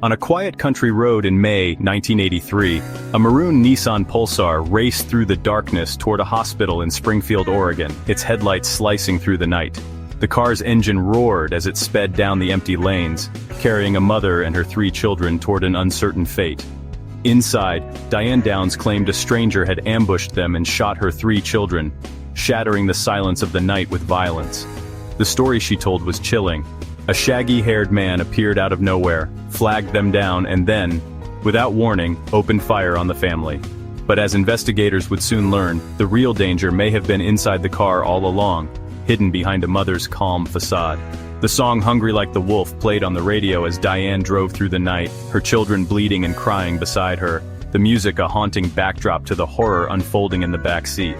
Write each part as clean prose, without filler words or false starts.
On a quiet country road in May 1983, a maroon Nissan Pulsar raced through the darkness toward a hospital in Springfield, Oregon, its headlights slicing through the night. The car's engine roared as it sped down the empty lanes, carrying a mother and her 3 children toward an uncertain fate. Inside, Diane Downs claimed a stranger had ambushed them and shot her 3 children, shattering the silence of the night with violence. The story she told was chilling. A shaggy-haired man appeared out of nowhere, flagged them down, and then, without warning, opened fire on the family. But as investigators would soon learn, the real danger may have been inside the car all along, hidden behind a mother's calm facade. The song "Hungry Like the Wolf" played on the radio as Diane drove through the night, her children bleeding and crying beside her, the music a haunting backdrop to the horror unfolding in the back seat.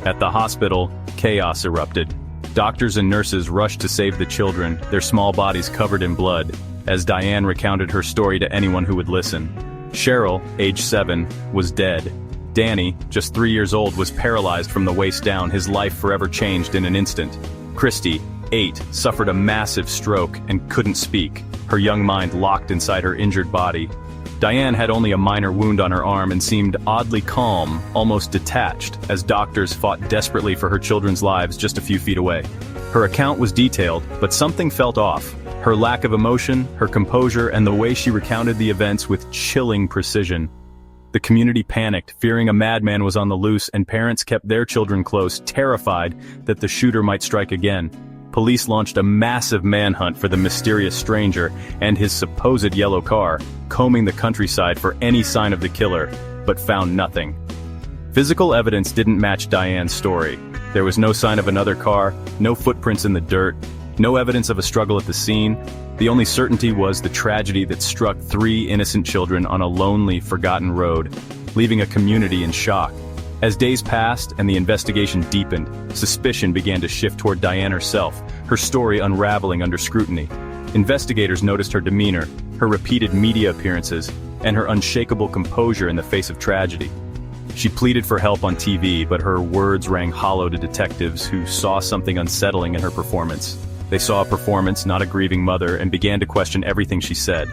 At the hospital, chaos erupted. Doctors and nurses rushed to save the children, their small bodies covered in blood, as Diane recounted her story to anyone who would listen. Cheryl, age 7, was dead. Danny, just 3 years old, was paralyzed from the waist down, his life forever changed in an instant. Christy, 8, suffered a massive stroke and couldn't speak, her young mind locked inside her injured body. Diane had only a minor wound on her arm and seemed oddly calm, almost detached, as doctors fought desperately for her children's lives just a few feet away. Her account was detailed, but something felt off. Her lack of emotion, her composure, and the way she recounted the events with chilling precision. The community panicked, fearing a madman was on the loose, and parents kept their children close, terrified that the shooter might strike again. Police launched a massive manhunt for the mysterious stranger and his supposed yellow car, combing the countryside for any sign of the killer, but found nothing. Physical evidence didn't match Diane's story. There was no sign of another car, no footprints in the dirt, no evidence of a struggle at the scene. The only certainty was the tragedy that struck 3 innocent children on a lonely, forgotten road, leaving a community in shock. As days passed and the investigation deepened, suspicion began to shift toward Diane herself, her story unraveling under scrutiny. Investigators noticed her demeanor, her repeated media appearances, and her unshakable composure in the face of tragedy. She pleaded for help on TV, but her words rang hollow to detectives who saw something unsettling in her performance. They saw a performance, not a grieving mother, and began to question everything she said.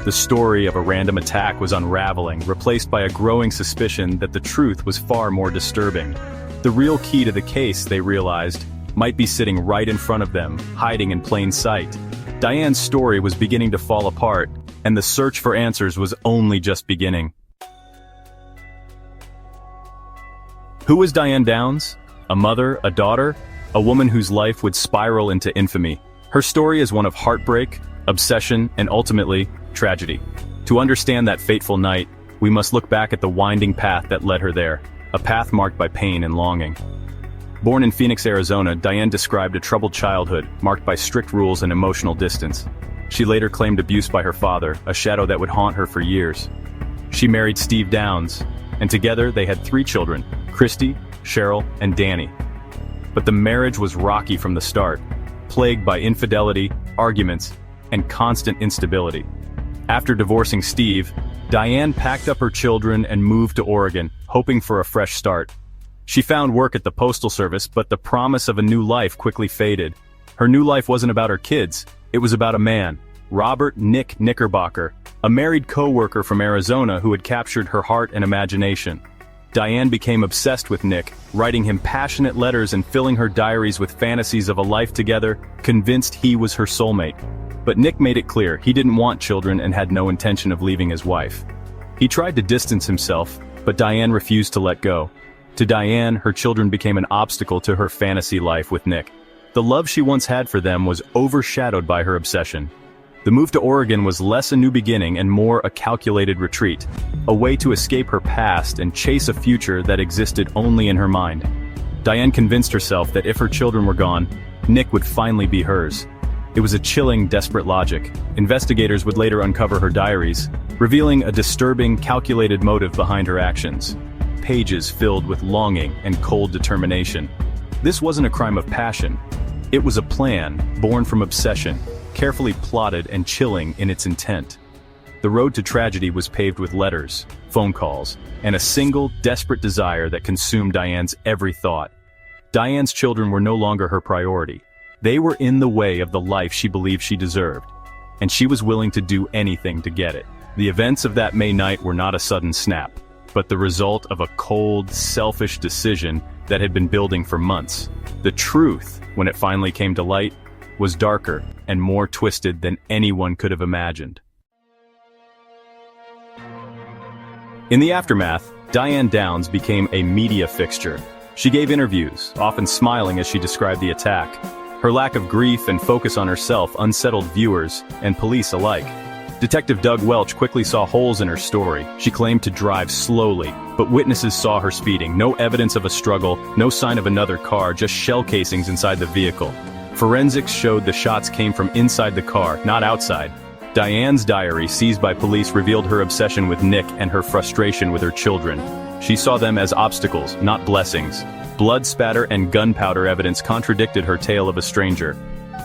The story of a random attack was unraveling, replaced by a growing suspicion that the truth was far more disturbing. The real key to the case, they realized, might be sitting right in front of them, hiding in plain sight. Diane's story was beginning to fall apart, and the search for answers was only just beginning. Who was Diane Downs? A mother, a daughter, a woman whose life would spiral into infamy. Her story is one of heartbreak, obsession, and ultimately, tragedy. To understand that fateful night, we must look back at the winding path that led her there, a path marked by pain and longing. Born in Phoenix, Arizona, Diane described a troubled childhood, marked by strict rules and emotional distance. She later claimed abuse by her father, a shadow that would haunt her for years. She married Steve Downs, and together they had 3 children, Christy, Cheryl, and Danny. But the marriage was rocky from the start, plagued by infidelity, arguments, and constant instability. After divorcing Steve, Diane packed up her children and moved to Oregon, hoping for a fresh start. She found work at the Postal Service, but the promise of a new life quickly faded. Her new life wasn't about her kids, it was about a man, Robert "Nick" Knickerbocker, a married co-worker from Arizona who had captured her heart and imagination. Diane became obsessed with Nick, writing him passionate letters and filling her diaries with fantasies of a life together, convinced he was her soulmate. But Nick made it clear he didn't want children and had no intention of leaving his wife. He tried to distance himself, but Diane refused to let go. To Diane, her children became an obstacle to her fantasy life with Nick. The love she once had for them was overshadowed by her obsession. The move to Oregon was less a new beginning and more a calculated retreat, a way to escape her past and chase a future that existed only in her mind. Diane convinced herself that if her children were gone, Nick would finally be hers. It was a chilling, desperate logic. Investigators would later uncover her diaries, revealing a disturbing, calculated motive behind her actions. Pages filled with longing and cold determination. This wasn't a crime of passion. It was a plan, born from obsession, carefully plotted and chilling in its intent. The road to tragedy was paved with letters, phone calls, and a single, desperate desire that consumed Diane's every thought. Diane's children were no longer her priority. They were in the way of the life she believed she deserved. and she was willing to do anything to get it. The events of that May night were not a sudden snap, but the result of a cold, selfish decision that had been building for months. The truth, when it finally came to light, was darker and more twisted than anyone could have imagined. In the aftermath, Diane Downs became a media fixture. She gave interviews, often smiling as she described the attack. Her lack of grief and focus on herself unsettled viewers and police alike. Detective Doug Welch quickly saw holes in her story. She claimed to drive slowly, but witnesses saw her speeding. No evidence of a struggle, no sign of another car, just shell casings inside the vehicle. Forensics showed the shots came from inside the car, not outside. Diane's diary, seized by police, revealed her obsession with Nick and her frustration with her children. She saw them as obstacles, not blessings. Blood spatter and gunpowder evidence contradicted her tale of a stranger.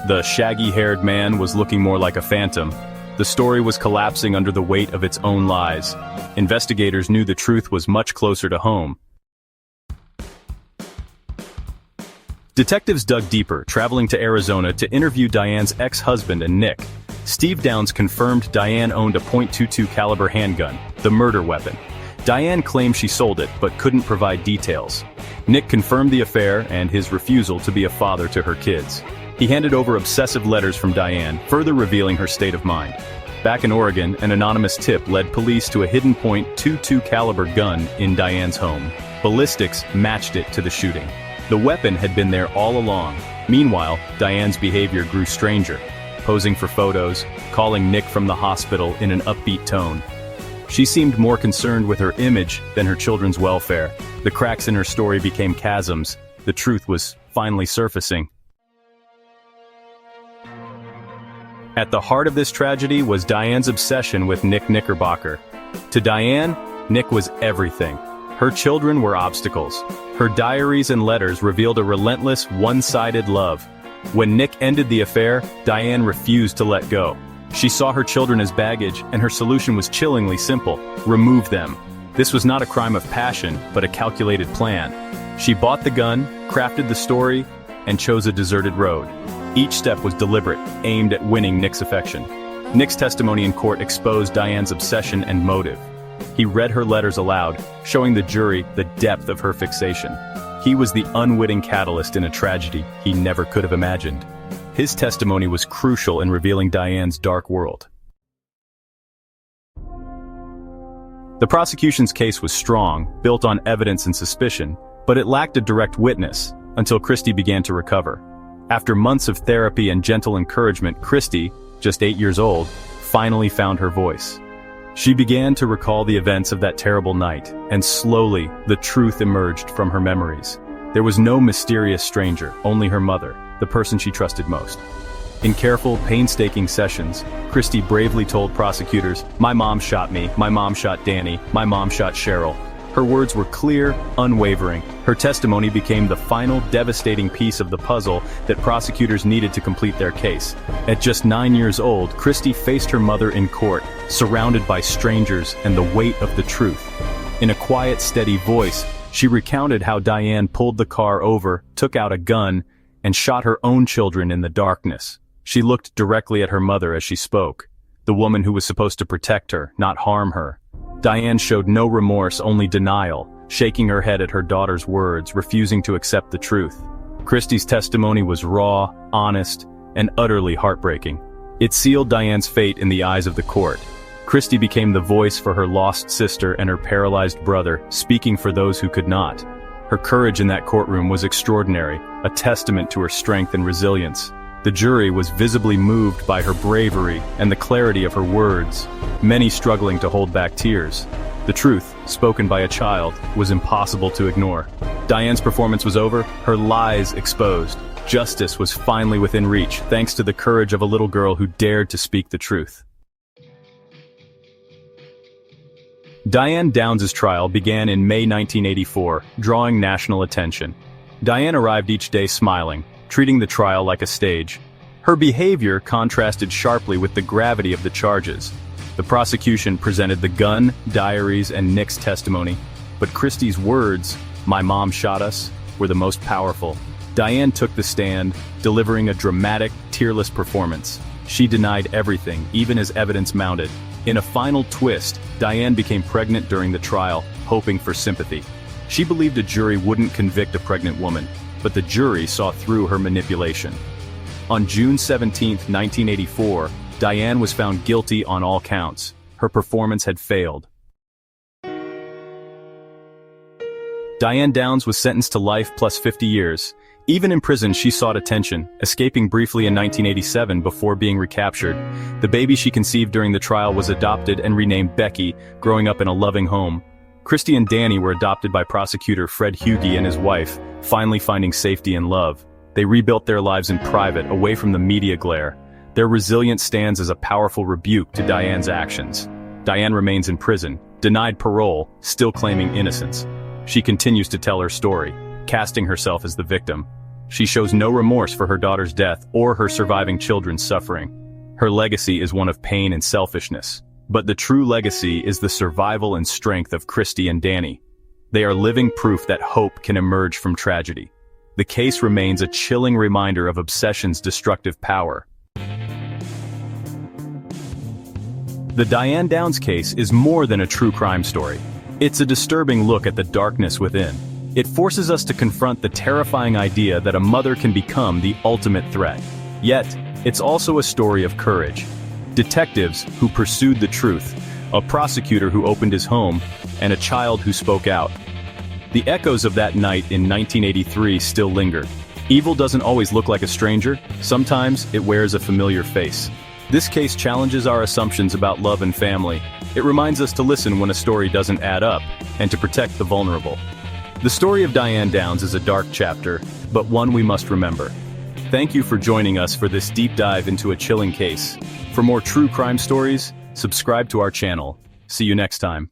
The shaggy-haired man was looking more like a phantom. The story was collapsing under the weight of its own lies. Investigators knew the truth was much closer to home. Detectives dug deeper, traveling to Arizona to interview Diane's ex-husband and Nick. Steve Downs confirmed Diane owned a .22 caliber handgun, the murder weapon. Diane claimed she sold it, but couldn't provide details. Nick confirmed the affair and his refusal to be a father to her kids. He handed over obsessive letters from Diane, further revealing her state of mind. Back in Oregon, an anonymous tip led police to a hidden .22 caliber gun in Diane's home. Ballistics matched it to the shooting. The weapon had been there all along. Meanwhile, Diane's behavior grew stranger, posing for photos, calling Nick from the hospital in an upbeat tone. She seemed more concerned with her image than her children's welfare. The cracks in her story became chasms. The truth was finally surfacing. At the heart of this tragedy was Diane's obsession with Nick Knickerbocker. To Diane, Nick was everything. Her children were obstacles. Her diaries and letters revealed a relentless, one-sided love. When Nick ended the affair, Diane refused to let go. She saw her children as baggage, and her solution was chillingly simple: remove them. This was not a crime of passion, but a calculated plan. She bought the gun, crafted the story, and chose a deserted road. Each step was deliberate, aimed at winning Nick's affection. Nick's testimony in court exposed Diane's obsession and motive. He read her letters aloud, showing the jury the depth of her fixation. He was the unwitting catalyst in a tragedy he never could have imagined. His testimony was crucial in revealing Diane's dark world. The prosecution's case was strong, built on evidence and suspicion, but it lacked a direct witness, until Christy began to recover. After months of therapy and gentle encouragement, Christy, just 8 years old, finally found her voice. She began to recall the events of that terrible night, and slowly, the truth emerged from her memories. There was no mysterious stranger, only her mother, the person she trusted most. In careful, painstaking sessions, Christy bravely told prosecutors, "My mom shot me, my mom shot Danny, my mom shot Cheryl." Her words were clear, unwavering. Her testimony became the final devastating piece of the puzzle that prosecutors needed to complete their case. At just 9 years old, Christy faced her mother in court, surrounded by strangers and the weight of the truth. In a quiet, steady voice, she recounted how Diane pulled the car over, took out a gun, and shot her own children in the darkness. She looked directly at her mother as she spoke, the woman who was supposed to protect her, not harm her. Diane showed no remorse, only denial, shaking her head at her daughter's words, refusing to accept the truth. Christy's testimony was raw, honest, and utterly heartbreaking. It sealed Diane's fate in the eyes of the court. Christy became the voice for her lost sister and her paralyzed brother, speaking for those who could not. Her courage in that courtroom was extraordinary, a testament to her strength and resilience. The jury was visibly moved by her bravery and the clarity of her words, many struggling to hold back tears. The truth, spoken by a child, was impossible to ignore. Diane's performance was over, her lies exposed. Justice was finally within reach, thanks to the courage of a little girl who dared to speak the truth. Diane Downs' trial began in May 1984, drawing national attention. Diane arrived each day smiling, treating the trial like a stage. Her behavior contrasted sharply with the gravity of the charges. The prosecution presented the gun, diaries, and Nick's testimony, but Christy's words, "My mom shot us," were the most powerful. Diane took the stand, delivering a dramatic, tearless performance. She denied everything, even as evidence mounted. In a final twist, Diane became pregnant during the trial, hoping for sympathy. She believed a jury wouldn't convict a pregnant woman, but the jury saw through her manipulation. On June 17, 1984, Diane was found guilty on all counts. Her performance had failed. Diane Downs was sentenced to life plus 50 years. Even in prison, she sought attention, escaping briefly in 1987 before being recaptured. The baby she conceived during the trial was adopted and renamed Becky, growing up in a loving home. Christy and Danny were adopted by prosecutor Fred Hughey and his wife, finally finding safety and love. They rebuilt their lives in private, away from the media glare. Their resilience stands as a powerful rebuke to Diane's actions. Diane remains in prison, denied parole, still claiming innocence. She continues to tell her story, casting herself as the victim. She shows no remorse for her daughter's death or her surviving children's suffering. Her legacy is one of pain and selfishness. But the true legacy is the survival and strength of Christy and Danny. They are living proof that hope can emerge from tragedy. The case remains a chilling reminder of obsession's destructive power. The Diane Downs case is more than a true crime story. It's a disturbing look at the darkness within. It forces us to confront the terrifying idea that a mother can become the ultimate threat. Yet, it's also a story of courage. Detectives who pursued the truth, a prosecutor who opened his home, and a child who spoke out. The echoes of that night in 1983 still linger. Evil doesn't always look like a stranger, sometimes it wears a familiar face. This case challenges our assumptions about love and family. It reminds us to listen when a story doesn't add up, and to protect the vulnerable. The story of Diane Downs is a dark chapter, but one we must remember. Thank you for joining us for this deep dive into a chilling case. For more true crime stories, subscribe to our channel. See you next time.